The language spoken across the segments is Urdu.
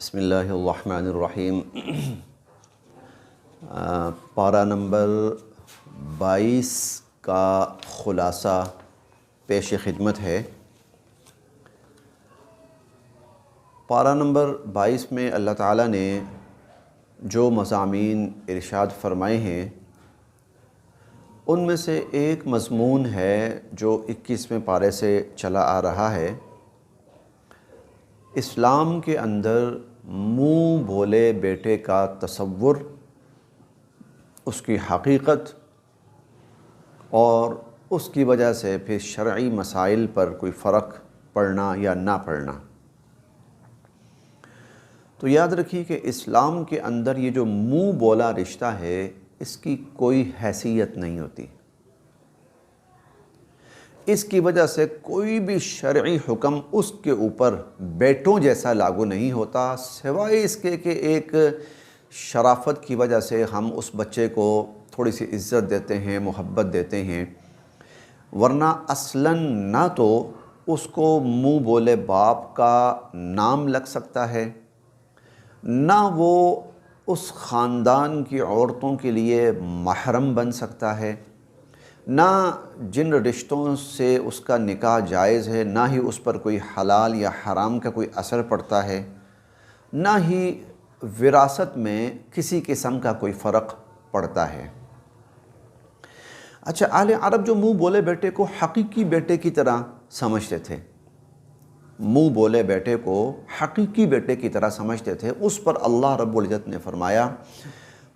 بسم اللہ الرحمن الرحیم۔ پارہ نمبر 22 کا خلاصہ پیش خدمت ہے۔ پارہ نمبر 22 میں اللہ تعالیٰ نے جو مضامین ارشاد فرمائے ہیں ان میں سے ایک مضمون ہے جو 21ویں پارے سے چلا آ رہا ہے۔ اسلام کے اندر منہ بولے بیٹے کا تصور، اس کی حقیقت اور اس کی وجہ سے پھر شرعی مسائل پر کوئی فرق پڑنا یا نہ پڑنا۔ تو یاد رکھیے کہ اسلام کے اندر یہ جو منہ بولا رشتہ ہے اس کی کوئی حیثیت نہیں ہوتی۔ اس کی وجہ سے کوئی بھی شرعی حکم اس کے اوپر بیٹوں جیسا لاگو نہیں ہوتا، سوائے اس کے کہ ایک شرافت کی وجہ سے ہم اس بچے کو تھوڑی سی عزت دیتے ہیں، محبت دیتے ہیں، ورنہ اصلاً نہ تو اس کو منہ بولے باپ کا نام لگ سکتا ہے، نہ وہ اس خاندان کی عورتوں کے لیے محرم بن سکتا ہے، نہ جن رشتوں سے اس کا نکاح جائز ہے نہ ہی اس پر کوئی حلال یا حرام کا کوئی اثر پڑتا ہے، نہ ہی وراثت میں کسی قسم کا کوئی فرق پڑتا ہے۔ اچھا، اہل عرب جو منہ بولے بیٹے کو حقیقی بیٹے کی طرح سمجھتے تھے، منہ بولے بیٹے کو حقیقی بیٹے کی طرح سمجھتے تھے، اس پر اللہ رب العزت نے فرمایا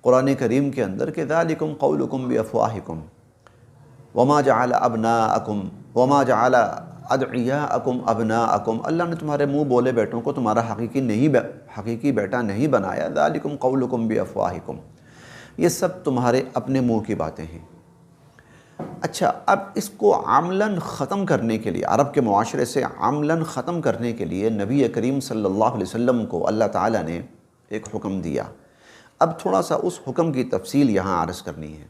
قرآن کریم کے اندر کہ ذالکم قولکم بافواہکم وما جعل ابناءکم وما جعل ادعیاءکم ابناءکم، اللہ نے تمہارے منہ بولے بیٹوں کو تمہارا حقیقی بیٹا نہیں بنایا۔ ذالکم قولکم بافواہکم، یہ سب تمہارے اپنے منہ کی باتیں ہیں۔ اچھا، اب اس کو عملاً ختم کرنے کے لیے، عرب کے معاشرے سے عملاً ختم کرنے کے لیے نبی کریم صلی اللہ علیہ وسلم کو اللہ تعالیٰ نے ایک حکم دیا۔ اب تھوڑا سا اس حکم کی تفصیل یہاں عرض کرنی ہے۔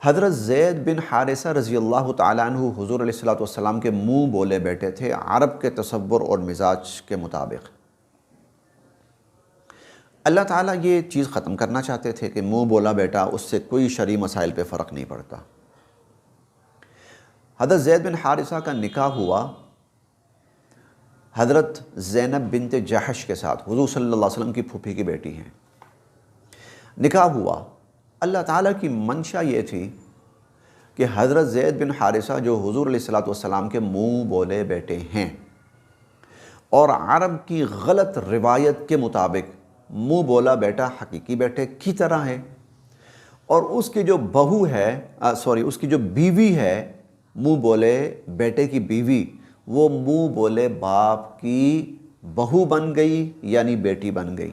حضرت زید بن حارثہ رضی اللہ تعالیٰ عنہ حضور علیہ السلام کے منہ بولے بیٹے تھے عرب کے تصور اور مزاج کے مطابق۔ اللہ تعالیٰ یہ چیز ختم کرنا چاہتے تھے کہ منہ بولا بیٹا، اس سے کوئی شرعی مسائل پہ فرق نہیں پڑتا۔ حضرت زید بن حارثہ کا نکاح ہوا حضرت زینب بنت جحش کے ساتھ، حضور صلی اللہ علیہ وسلم کی پھوپھی کی بیٹی ہیں۔ نکاح ہوا، اللہ تعالیٰ کی منشا یہ تھی کہ حضرت زید بن حارثہ جو حضور علیہ السلام کے منہ بولے بیٹے ہیں اور عرب کی غلط روایت کے مطابق منہ بولا بیٹا حقیقی بیٹے کی طرح ہے، اور اس کی جو بہو ہے اس کی جو بیوی ہے منہ بولے بیٹے کی بیوی، وہ منہ بولے باپ کی بہو بن گئی، یعنی بیٹی بن گئی۔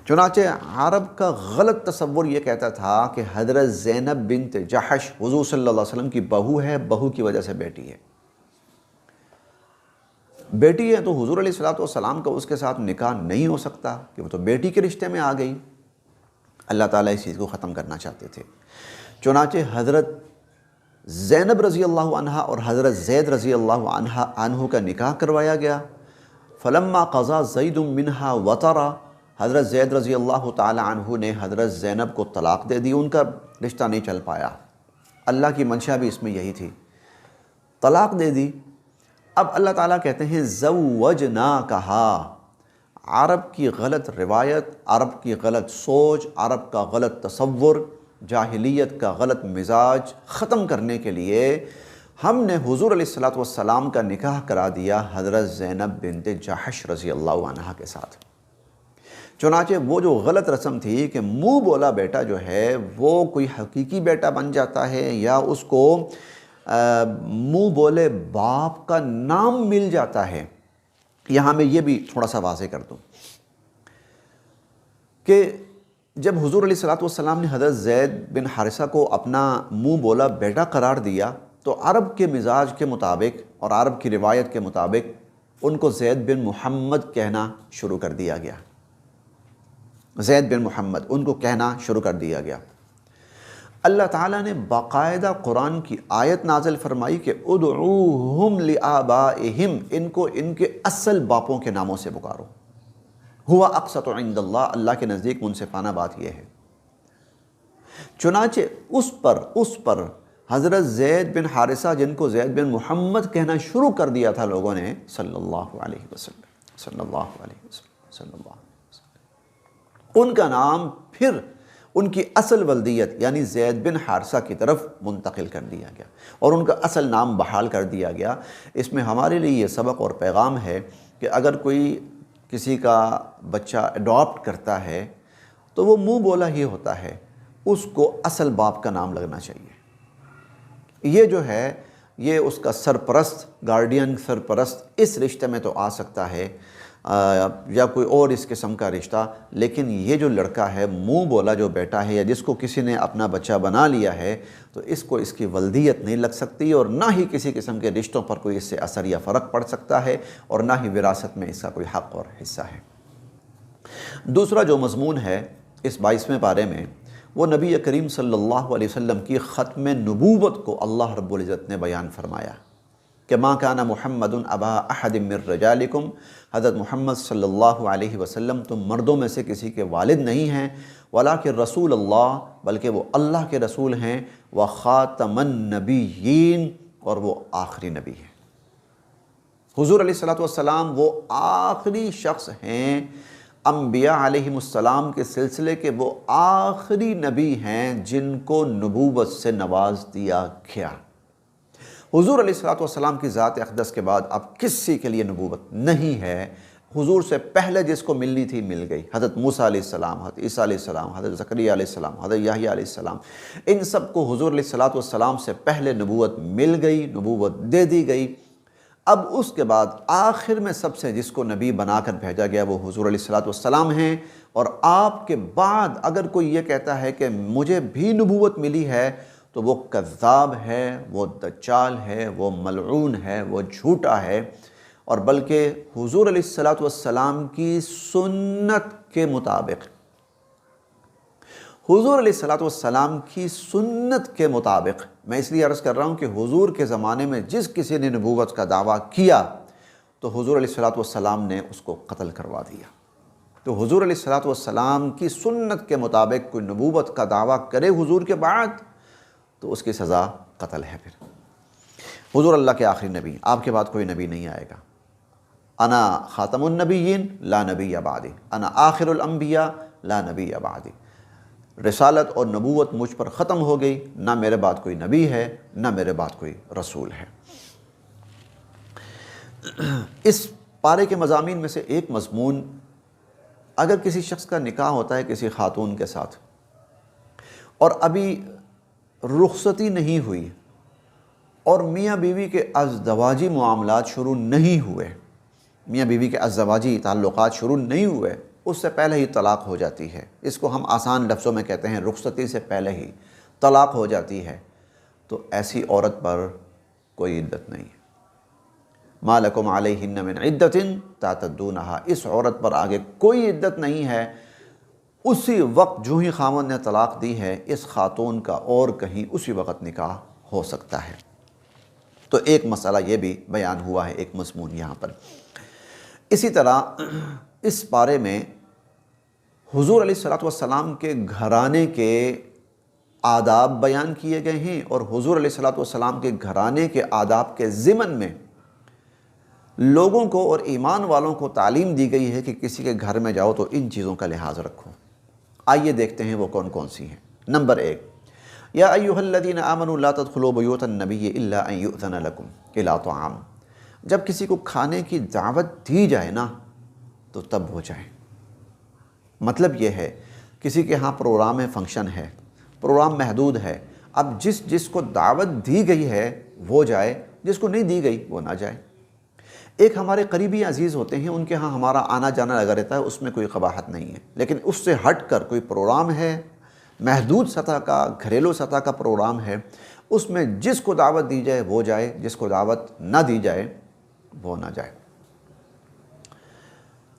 چنانچہ عرب کا غلط تصور یہ کہتا تھا کہ حضرت زینب بنت جحش حضور صلی اللہ علیہ وسلم کی بہو ہے، بہو کی وجہ سے بیٹی ہے۔ بیٹی ہے تو حضور علیہ السلام کا اس کے ساتھ نکاح نہیں ہو سکتا کہ وہ تو بیٹی کے رشتے میں آ گئی۔ اللہ تعالیٰ اس چیز کو ختم کرنا چاہتے تھے، چنانچہ حضرت زینب رضی اللہ عنہ اور حضرت زید رضی اللہ عنہ کا نکاح کروایا گیا۔ فلما قضا زید منہا وطرا، حضرت زید رضی اللہ تعالی عنہ نے حضرت زینب کو طلاق دے دی، ان کا رشتہ نہیں چل پایا۔ اللہ کی منشا بھی اس میں یہی تھی، طلاق دے دی۔ اب اللہ تعالیٰ کہتے ہیں زوجناکہا، عرب کی غلط روایت، عرب کی غلط سوچ، عرب کا غلط تصور، جاہلیت کا غلط مزاج ختم کرنے کے لیے ہم نے حضور علیہ السلام کا نکاح کرا دیا حضرت زینب بنت جحش رضی اللہ عنہ کے ساتھ۔ چنانچہ وہ جو غلط رسم تھی کہ منہ بولا بیٹا جو ہے وہ کوئی حقیقی بیٹا بن جاتا ہے یا اس کو منہ بولے باپ کا نام مل جاتا ہے، یہاں میں یہ بھی تھوڑا سا واضح کر دوں کہ جب حضور علیہ السلام نے حضرت زید بن حارثہ کو اپنا منہ بولا بیٹا قرار دیا تو عرب کے مزاج کے مطابق اور عرب کی روایت کے مطابق ان کو زید بن محمد کہنا شروع کر دیا گیا۔ زید بن محمد ان کو کہنا شروع کر دیا گیا۔ اللہ تعالیٰ نے باقاعدہ قرآن کی آیت نازل فرمائی کہ ادعوہم لآبائہم، ان کو ان کے اصل باپوں کے ناموں سے پکارو، ہوا اقسط عند اللہ، اللہ کے نزدیک منصفانہ بات یہ ہے۔ چنانچہ اس پر حضرت زید بن حارثہ، جن کو زید بن محمد کہنا شروع کر دیا تھا لوگوں نے، صلی اللہ علیہ وسلم صلی اللہ علیہ وسلم صلی اللہ علیہ وسلم، ان کا نام پھر ان کی اصل ولدیت یعنی زید بن حارثہ کی طرف منتقل کر دیا گیا اور ان کا اصل نام بحال کر دیا گیا۔ اس میں ہمارے لیے یہ سبق اور پیغام ہے کہ اگر کوئی کسی کا بچہ اڈاپٹ کرتا ہے تو وہ منہ بولا ہی ہوتا ہے، اس کو اصل باپ کا نام لگنا چاہیے۔ یہ جو ہے یہ اس کا سرپرست، گارڈین، سرپرست اس رشتے میں تو آ سکتا ہے یا کوئی اور اس قسم کا رشتہ، لیکن یہ جو لڑکا ہے، منہ بولا جو بیٹا ہے یا جس کو کسی نے اپنا بچہ بنا لیا ہے، تو اس کو اس کی ولدیت نہیں لگ سکتی اور نہ ہی کسی قسم کے رشتوں پر کوئی اس سے اثر یا فرق پڑ سکتا ہے اور نہ ہی وراثت میں اس کا کوئی حق اور حصہ ہے۔ دوسرا جو مضمون ہے اس 22ویں پارے میں، وہ نبی کریم صلی اللہ علیہ وسلم کی ختم نبوت کو اللہ رب العزت نے بیان فرمایا کہ ما کان محمد ابا احد من رجالکم، حضرت محمد صلی اللہ علیہ وسلم تم مردوں میں سے کسی کے والد نہیں ہیں، ولکن رسول اللہ، بلکہ وہ اللہ کے رسول ہیں، وخاتم النبیین، اور وہ آخری نبی ہیں۔ حضور علیہ السلام وہ آخری شخص ہیں انبیاء علیہم السلام کے سلسلے کے، وہ آخری نبی ہیں جن کو نبوت سے نواز دیا گیا۔ حضور علیہ السلام کی ذات اقدس کے بعد اب کسی کے لیے نبوت نہیں ہے۔ حضور سے پہلے جس کو ملنی تھی مل گئی، حضرت موسیٰ علیہ السلام، حضرت عیسیٰ علیہ السلام، حضرت زکریا علیہ السلام، حضرت یحییٰ علیہ السلام، ان سب کو حضور علیہ السلام سے پہلے نبوت مل گئی، نبوت دے دی گئی۔ اب اس کے بعد آخر میں سب سے جس کو نبی بنا کر بھیجا گیا وہ حضور علیہ السلام ہیں، اور آپ کے بعد اگر کوئی یہ کہتا ہے کہ مجھے بھی نبوت ملی ہے تو وہ کذاب ہے، وہ دجال ہے، وہ ملعون ہے، وہ جھوٹا ہے، اور بلکہ حضور علیہ السلام کی سنت کے مطابق، حضور علیہ السلام کی سنت کے مطابق، میں اس لیے عرض کر رہا ہوں کہ حضور کے زمانے میں جس کسی نے نبوت کا دعویٰ کیا تو حضور علیہ السلام نے اس کو قتل کروا دیا۔ تو حضور علیہ السلام کی سنت کے مطابق کوئی نبوت کا دعویٰ کرے حضور کے بعد تو اس کی سزا قتل ہے۔ پھر حضور اللہ کے آخری نبی، آپ کے بعد کوئی نبی نہیں آئے گا۔ انا خاتم النبیین لا نبی بعدی، انا آخر الانبیاء لا نبی بعدی، رسالت اور نبوت مجھ پر ختم ہو گئی، نہ میرے بعد کوئی نبی ہے نہ میرے بعد کوئی رسول ہے۔ اس پارے کے مضامین میں سے ایک مضمون، اگر کسی شخص کا نکاح ہوتا ہے کسی خاتون کے ساتھ اور ابھی رخصتی نہیں ہوئی اور میاں بیوی کے ازدواجی معاملات شروع نہیں ہوئے، میاں بیوی کے ازدواجی تعلقات شروع نہیں ہوئے، اس سے پہلے ہی طلاق ہو جاتی ہے، اس کو ہم آسان لفظوں میں کہتے ہیں رخصتی سے پہلے ہی طلاق ہو جاتی ہے، تو ایسی عورت پر کوئی عدت نہیں ہے۔ ما لکم علیہن من عدت تعتدونہا، اس عورت پر آگے کوئی عدت نہیں ہے، اسی وقت جو ہی خاوند نے طلاق دی ہے اس خاتون کا اور کہیں اسی وقت نکاح ہو سکتا ہے۔ تو ایک مسئلہ یہ بھی بیان ہوا ہے، ایک مضمون یہاں پر۔ اسی طرح اس بارے میں حضور علیہ السلام کے گھرانے کے آداب بیان کیے گئے ہیں، اور حضور علیہ السلام کے گھرانے کے آداب کے ضمن میں لوگوں کو اور ایمان والوں کو تعلیم دی گئی ہے کہ کسی کے گھر میں جاؤ تو ان چیزوں کا لحاظ رکھو۔ آئیے دیکھتے ہیں وہ کون کون سی ہیں۔ نمبر 1، یا ایھا الذین آمنوا لا تدخلوا بیوت النبی الا ان یؤذن لکم الی طعام، جب کسی کو کھانے کی دعوت دی جائے نا تو تب ہو جائے۔ مطلب یہ ہے کسی کے ہاں پروگرام ہے، فنکشن ہے، پروگرام محدود ہے، اب جس کو دعوت دی گئی ہے وہ جائے، جس کو نہیں دی گئی وہ نہ جائے۔ ایک ہمارے قریبی عزیز ہوتے ہیں، ان کے ہاں ہمارا آنا جانا لگا رہتا ہے، اس میں کوئی قباحت نہیں ہے، لیکن اس سے ہٹ کر کوئی پروگرام ہے، محدود سطح کا، گھریلو سطح کا پروگرام ہے، اس میں جس کو دعوت دی جائے وہ جائے، جس کو دعوت نہ دی جائے وہ نہ جائے۔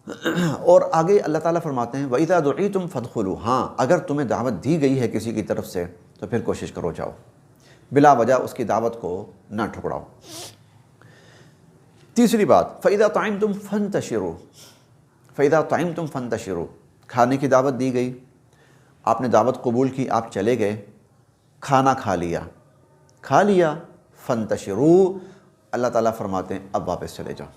اور آگے اللہ تعالیٰ فرماتے ہیں وَإِذَا دُعِيتُمْ فَادْخُلُوا، ہاں اگر تمہیں دعوت دی گئی ہے کسی کی طرف سے تو پھر کوشش کرو جاؤ، بلا وجہ اس کی دعوت کو نہ ٹھکراؤ۔ تیسری بات، فَإِذَا طَعِمْتُمْ فَانْتَشِرُوا، فَإِذَا طَعِمْتُمْ فَانْتَشِرُوا، کھانے کی دعوت دی گئی، آپ نے دعوت قبول کی، آپ چلے گئے، کھانا کھا لیا، فَانْتَشِرُوا، اللہ تعالیٰ فرماتے ہیں اب واپس چلے جاؤ،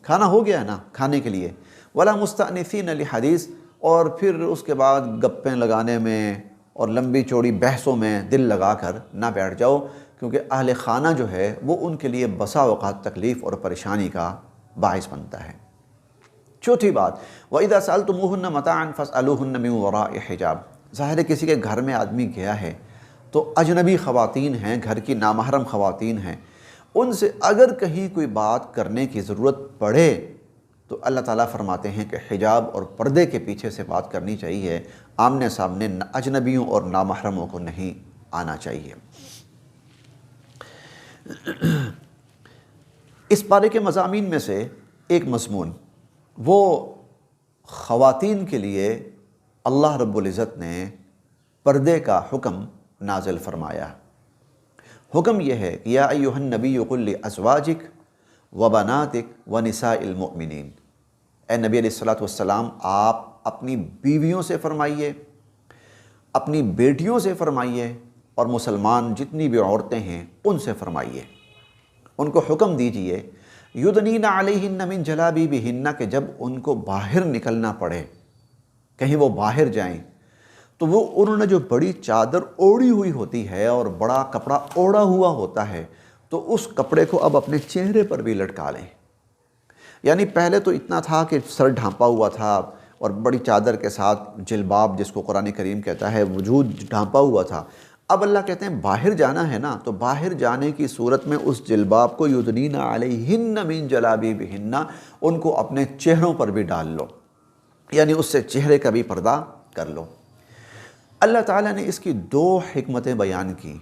کھانا ہو گیا ہے نا کھانے کے لیے، وَلَا مُسْتَأْنِسِينَ لِحَدِيثٍ، اور پھر اس کے بعد گپیں لگانے میں اور لمبی چوڑی بحثوں میں دل لگا کر نہ بیٹھ جاؤ، کیونکہ اہل خانہ جو ہے وہ ان کے لیے بسا اوقات تکلیف اور پریشانی کا باعث بنتا ہے۔ چوتھی بات، وَإِذَا سَأَلْتُمُوهُنَّ مَتَاعًا فَاسْأَلُوهُنَّ مِنْ وَرَاءِ حِجَابٍ، ظاہر ہے کسی کے گھر میں آدمی گیا ہے تو اجنبی خواتین ہیں، گھر کی نامحرم خواتین ہیں، ان سے اگر کہیں کوئی بات کرنے کی ضرورت پڑے تو اللہ تعالیٰ فرماتے ہیں کہ حجاب اور پردے کے پیچھے سے بات کرنی چاہیے، آمنے سامنے اجنبیوں اور نامحرموں کو نہیں آنا چاہیے۔ اس پارے کے مضامین میں سے ایک مضمون وہ خواتین کے لیے اللہ رب العزت نے پردے کا حکم نازل فرمایا۔ حکم یہ ہے کہ یا ایھا النبی قل لازواجک وبناتک ونساء المؤمنین، اے نبی علیہ الصلوۃ والسلام آپ اپنی بیویوں سے فرمائیے، اپنی بیٹیوں سے فرمائیے، اور مسلمان جتنی بھی عورتیں ہیں ان سے فرمائیے، ان کو حکم دیجئے یدنین علیہن من جلابیبہن، کہ جب ان کو باہر نکلنا پڑے، کہیں وہ باہر جائیں تو وہ انہوں نے جو بڑی چادر اوڑھی ہوئی ہوتی ہے اور بڑا کپڑا اوڑھا ہوا ہوتا ہے تو اس کپڑے کو اب اپنے چہرے پر بھی لٹکا لیں۔ یعنی پہلے تو اتنا تھا کہ سر ڈھانپا ہوا تھا اور بڑی چادر کے ساتھ جلباب، جس کو قرآن کریم کہتا ہے، وجود ڈھانپا ہوا تھا۔ اب اللہ کہتے ہیں باہر جانا ہے نا، تو باہر جانے کی صورت میں اس جلباب کو یدنین علیہن من جلابیبہن، ان کو اپنے چہروں پر بھی ڈال لو، یعنی اس سے چہرے کا بھی پردہ کر لو۔ اللہ تعالیٰ نے اس کی دو حکمتیں بیان کی،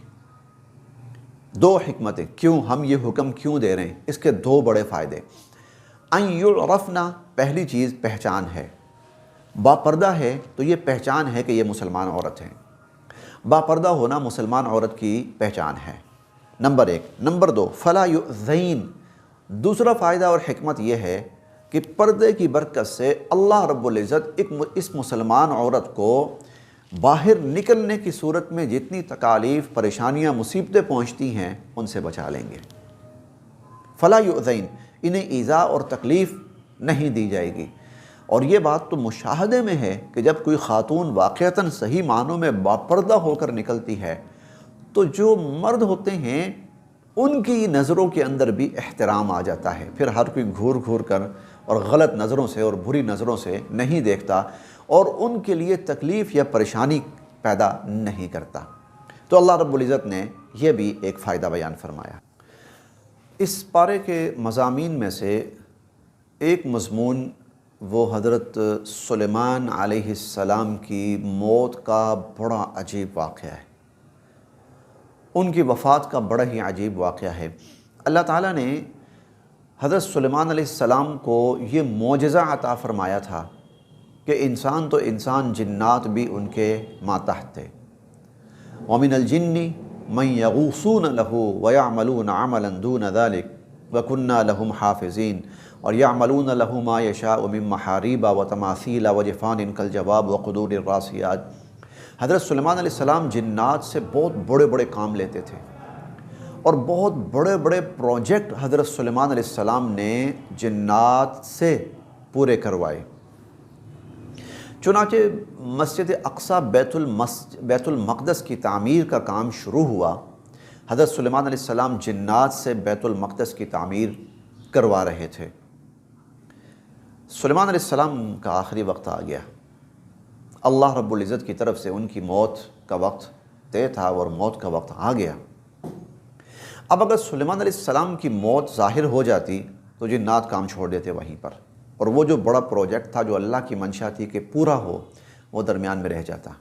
دو حکمتیں، کیوں ہم یہ حکم کیوں دے رہے ہیں، اس کے دو بڑے فائدے۔ ان یعرفنا، پہلی چیز پہچان ہے، با پردہ ہے تو یہ پہچان ہے کہ یہ مسلمان عورت ہے، با پردہ ہونا مسلمان عورت کی پہچان ہے، نمبر ایک۔ نمبر دو، فلا یؤذین، دوسرا فائدہ اور حکمت یہ ہے کہ پردے کی برکت سے اللہ رب العزت اس مسلمان عورت کو باہر نکلنے کی صورت میں جتنی تکالیف، پریشانیاں، مصیبتیں پہنچتی ہیں ان سے بچا لیں گے۔ فلا یؤذین، انہیں ایذا اور تکلیف نہیں دی جائے گی۔ اور یہ بات تو مشاہدے میں ہے کہ جب کوئی خاتون واقعتاً صحیح معنوں میں باپردہ ہو کر نکلتی ہے تو جو مرد ہوتے ہیں ان کی نظروں کے اندر بھی احترام آ جاتا ہے، پھر ہر کوئی گھور گھور کر اور غلط نظروں سے اور بری نظروں سے نہیں دیکھتا اور ان کے لیے تکلیف یا پریشانی پیدا نہیں کرتا۔ تو اللہ رب العزت نے یہ بھی ایک فائدہ بیان فرمایا۔ اس پارے کے مضامین میں سے ایک مضمون وہ حضرت سلیمان علیہ السلام کی موت کا بڑا عجیب واقعہ ہے، ان کی وفات کا بڑا ہی عجیب واقعہ ہے۔ اللہ تعالیٰ نے حضرت سلیمان علیہ السلام کو یہ معجزہ عطا فرمایا تھا کہ انسان تو انسان، جنات بھی ان کے ماتحت تھے۔ وَمِنَ الْجِنِّ مَنْ يَغُوصُونَ لَهُ وَيَعْمَلُونَ عَمَلًا دُونَ ذَلِكَ وَكُنَّا لَهُمْ حَافِظِينَ اور يَعْمَلُونَ لَهُ مَا يَشَاءُ مِن مَحَارِيبَ وَتَمَاثِيلَ وَجِفَانٍ كَالْجَوَابِ وَقُدُورِ الرَّاسِيَاتِ۔ حضرت سلیمان علیہ السلام جنات سے بہت بڑے بڑے کام لیتے تھے اور بہت بڑے بڑے پروجیکٹ حضرت سلیمان علیہ السلام نے جنات سے پورے کروائے۔ چنانچہ مسجد اقصی بیت المقدس کی تعمیر کا کام شروع ہوا۔ حضرت سلیمان علیہ السلام جنات سے بیت المقدس کی تعمیر کروا رہے تھے۔ سلیمان علیہ السلام کا آخری وقت آ گیا، اللہ رب العزت کی طرف سے ان کی موت کا وقت طے تھا اور موت کا وقت آ گیا۔ اب اگر سلیمان علیہ السلام کی موت ظاہر ہو جاتی تو جنات کام چھوڑ دیتے وہیں پر، اور وہ جو بڑا پروجیکٹ تھا جو اللہ کی منشا تھی کہ پورا ہو، وہ درمیان میں رہ جاتا۔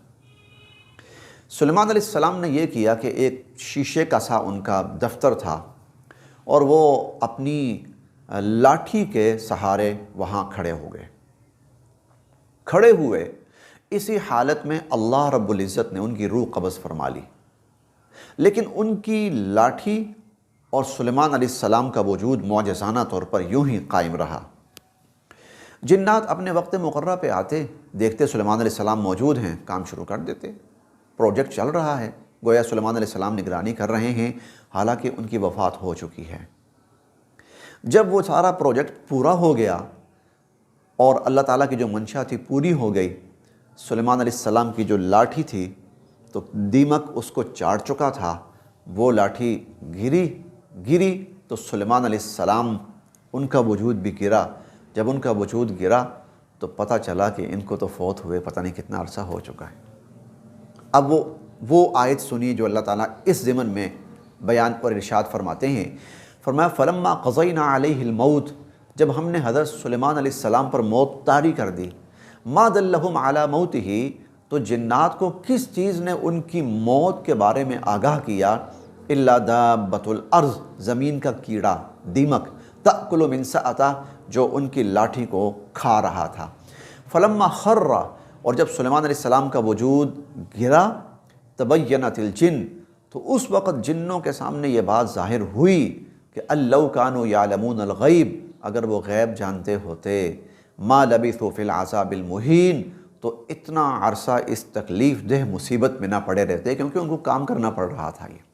سلیمان علیہ السلام نے یہ کیا کہ ایک شیشے کا سا ان کا دفتر تھا اور وہ اپنی لاٹھی کے سہارے وہاں کھڑے ہو گئے۔ کھڑے ہوئے اسی حالت میں اللہ رب العزت نے ان کی روح قبض فرما لی، لیکن ان کی لاٹھی اور سلیمان علیہ السلام کا وجود معجزانہ طور پر یوں ہی قائم رہا۔ جنات اپنے وقت مقررہ پہ آتے، دیکھتے سلیمان علیہ السلام موجود ہیں، کام شروع کر دیتے، پروجیکٹ چل رہا ہے، گویا سلیمان علیہ السلام نگرانی کر رہے ہیں، حالانکہ ان کی وفات ہو چکی ہے۔ جب وہ سارا پروجیکٹ پورا ہو گیا اور اللہ تعالیٰ کی جو منشا تھی پوری ہو گئی، سلیمان علیہ السلام کی جو لاٹھی تھی تو دیمک اس کو چاٹ چکا تھا، وہ لاٹھی گری تو سلیمان علیہ السلام ان کا وجود بھی گرا۔ جب ان کا وجود گرا تو پتہ چلا کہ ان کو تو فوت ہوئے پتہ نہیں کتنا عرصہ ہو چکا ہے۔ اب وہ آیت سنی جو اللہ تعالیٰ اس ضمن میں بیان اور ارشاد فرماتے ہیں، فرمایا فلما قضینا علیہ الموت، جب ہم نے حضرت سلیمان علیہ السلام پر موت طاری کر دی، ما دلہم علی موتہ، تو جنات کو کس چیز نے ان کی موت کے بارے میں آگاہ کیا، الا دابۃ الارض، زمین کا کیڑا دیمک، تأکل من سأتہ، جو ان کی لاٹھی کو کھا رہا تھا۔ فلما خر، اور جب سلیمان علیہ السلام کا وجود گرا، تبینت الجن، تو اس وقت جنوں کے سامنے یہ بات ظاہر ہوئی کہ لو کانوا یعلمون الغیب، اگر وہ غیب جانتے ہوتے، ما لبثوا فی العذاب المہین، تو اتنا عرصہ اس تکلیف دہ مصیبت میں نہ پڑے رہتے، کیونکہ ان کو کام کرنا پڑ رہا تھا یہ۔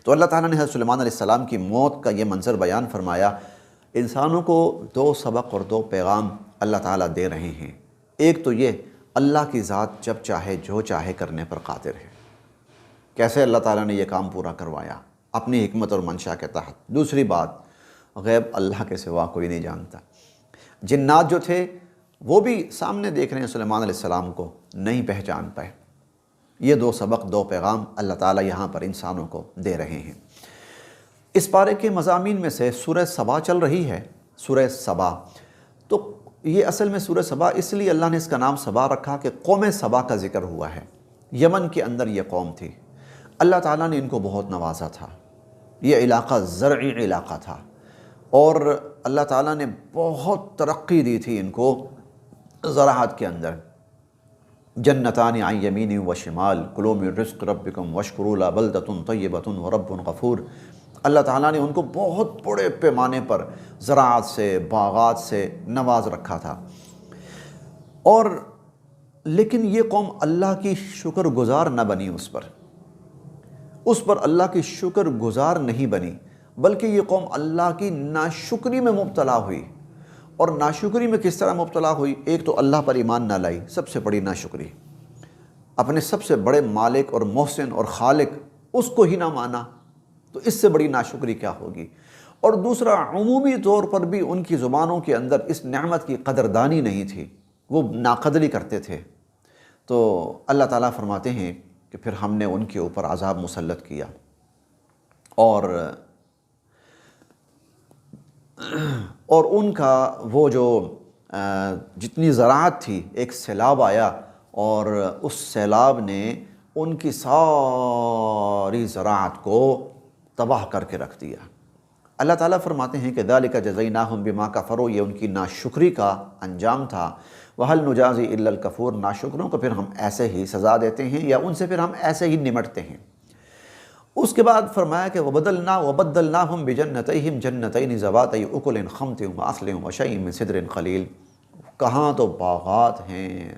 تو اللہ تعالیٰ نے حضرت سلیمان علیہ السلام کی موت کا یہ منظر بیان فرمایا۔ انسانوں کو دو سبق اور دو پیغام اللہ تعالیٰ دے رہے ہیں۔ ایک تو یہ، اللہ کی ذات جب چاہے جو چاہے کرنے پر قادر ہے۔ کیسے اللہ تعالیٰ نے یہ کام پورا کروایا؟ اپنی حکمت اور منشا کے تحت۔ دوسری بات، غیب اللہ کے سوا کوئی نہیں جانتا۔ جنات جو تھے وہ بھی سامنے دیکھ رہے ہیں سلیمان علیہ السلام کو، نہیں پہچان پائے۔ یہ دو سبق، دو پیغام اللہ تعالیٰ یہاں پر انسانوں کو دے رہے ہیں۔ اس پارے کے مضامین میں سے سورہ سبا چل رہی ہے، سورہ سبا۔ تو یہ اصل میں سورہ سبا اس لیے اللہ نے اس کا نام سبا رکھا کہ قوم سبا کا ذکر ہوا ہے۔ یمن کے اندر یہ قوم تھی، اللہ تعالیٰ نے ان کو بہت نوازا تھا۔ یہ علاقہ زرعی علاقہ تھا اور اللہ تعالیٰ نے بہت ترقی دی تھی ان کو زراعت کے اندر۔ جنتان عن یمین و شمال، کلوا من رزق ربکم واشکروا له بلدۃ طیبۃ ورب غفور۔ اللہ تعالیٰ نے ان کو بہت بڑے پیمانے پر زراعت سے، باغات سے نواز رکھا تھا۔ اور لیکن یہ قوم اللہ کی شکر گزار نہ بنی، اس پر اللہ کی شکر گزار نہیں بنی، بلکہ یہ قوم اللہ کی ناشکری میں مبتلا ہوئی۔ اور ناشکری میں کس طرح مبتلا ہوئی؟ ایک تو اللہ پر ایمان نہ لائی، سب سے بڑی ناشکری۔ اپنے سب سے بڑے مالک اور محسن اور خالق اس کو ہی نہ مانا، تو اس سے بڑی ناشکری کیا ہوگی؟ اور دوسرا، عمومی طور پر بھی ان کی زبانوں کے اندر اس نعمت کی قدردانی نہیں تھی، وہ ناقدری کرتے تھے۔ تو اللہ تعالیٰ فرماتے ہیں کہ پھر ہم نے ان کے اوپر عذاب مسلط کیا، اور ان کا وہ جو جتنی زراعت تھی، ایک سیلاب آیا اور اس سیلاب نے ان کی ساری زراعت کو تباہ کر کے رکھ دیا۔ اللہ تعالیٰ فرماتے ہیں کہ ذَلِكَ جَزَيْنَاهُمْ بِمَا كَفَرُوا، یہ ان کی ناشکری کا انجام تھا۔ وَهَلْ نُجَازِي إِلَّا الْكَفُورَ، ناشکروں کو پھر ہم ایسے ہی سزا دیتے ہیں یا ان سے پھر ہم ایسے ہی نمٹتے ہیں۔ اس کے بعد فرمایا کہ وَبَدَّلْنَاهُمْ بِجَنَّتَيْهِمْ جَنَّتَيْنِ ذَوَاتَيْ أُكُلٍ خَمْطٍ وَأَصْلٍ وَشَيْءٍ مِّن سِدْرٍ قَلِيلٍ، کہاں تو باغات ہیں،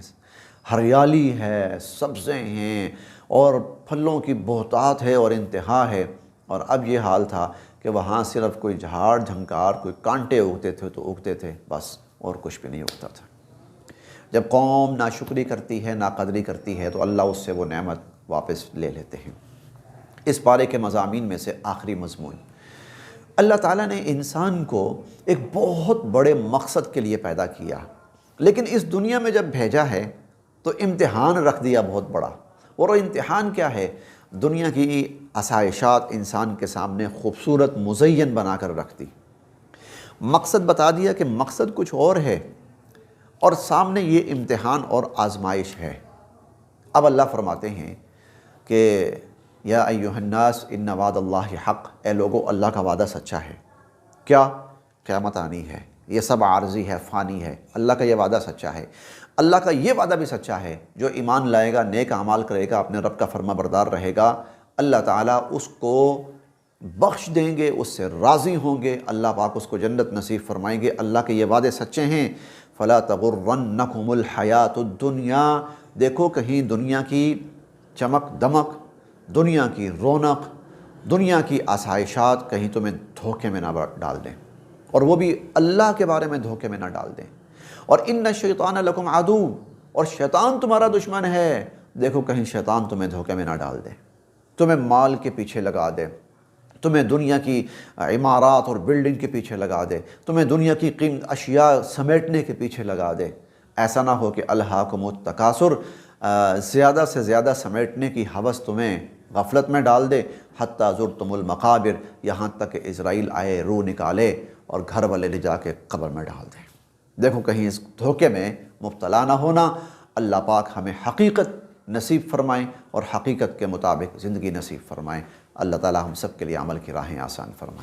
ہریالی ہے، سبزیں ہیں اور پھلوں کی بہتات ہے اور انتہا ہے۔ اور اب یہ حال تھا کہ وہاں صرف کوئی جھاڑ جھنکار، کوئی کانٹے اگتے تھے تو اگتے تھے بس، اور کچھ بھی نہیں اگتا تھا۔ جب قوم ناشکری کرتی ہے، ناقدری کرتی ہے، تو اللہ اس سے وہ نعمت واپس لے لیتے ہیں۔ اس پارے کے مضامین میں سے آخری مضمون، اللہ تعالیٰ نے انسان کو ایک بہت بڑے مقصد کے لیے پیدا کیا، لیکن اس دنیا میں جب بھیجا ہے تو امتحان رکھ دیا بہت بڑا۔ اور وہ امتحان کیا ہے؟ دنیا کی آسائشات انسان کے سامنے خوبصورت مزین بنا کر رکھ دی، مقصد بتا دیا کہ مقصد کچھ اور ہے، اور سامنے یہ امتحان اور آزمائش ہے۔ اب اللہ فرماتے ہیں کہ یا ایھا الناس ان وعد اللہ حق، اے لوگو اللہ کا وعدہ سچا ہے۔ کیا؟ قیامت آنی ہے، یہ سب عارضی ہے، فانی ہے۔ اللہ کا یہ وعدہ سچا ہے۔ اللہ کا یہ وعدہ بھی سچا ہے، جو ایمان لائے گا، نیک اعمال کرے گا، اپنے رب کا فرما بردار رہے گا، اللہ تعالیٰ اس کو بخش دیں گے، اس سے راضی ہوں گے، اللہ پاک اس کو جنت نصیب فرمائیں گے۔ اللہ کے یہ وعدے سچے ہیں۔ فلا تغرنکم الحیات الدنیا، دیکھو کہیں دنیا کی چمک دمک، دنیا کی رونق، دنیا کی آسائشات کہیں تمہیں دھوکے میں نہ ڈال دیں، اور وہ بھی اللہ کے بارے میں دھوکے میں نہ ڈال دیں۔ اور ان الشیطان لکم عدو، اور شیطان تمہارا دشمن ہے، دیکھو کہیں شیطان تمہیں دھوکے میں نہ ڈال دے، تمہیں مال کے پیچھے لگا دے، تمہیں دنیا کی عمارات اور بلڈنگ کے پیچھے لگا دے، تمہیں دنیا کی اشیاء سمیٹنے کے پیچھے لگا دے۔ ایسا نہ ہو کہ الہاکم التکاثر، زیادہ سے زیادہ سمیٹنے کی ہوس تمہیں غفلت میں ڈال دے، حتیٰ زرتم المقابر، یہاں تک کہ عزرائیل آئے روح نکالے اور گھر والے لے جا کے قبر میں ڈال دیں۔ دیکھو کہیں اس دھوکے میں مبتلا نہ ہونا۔ اللہ پاک ہمیں حقیقت نصیب فرمائیں اور حقیقت کے مطابق زندگی نصیب فرمائیں۔ اللہ تعالی ہم سب کے لیے عمل کی راہیں آسان فرمائیں۔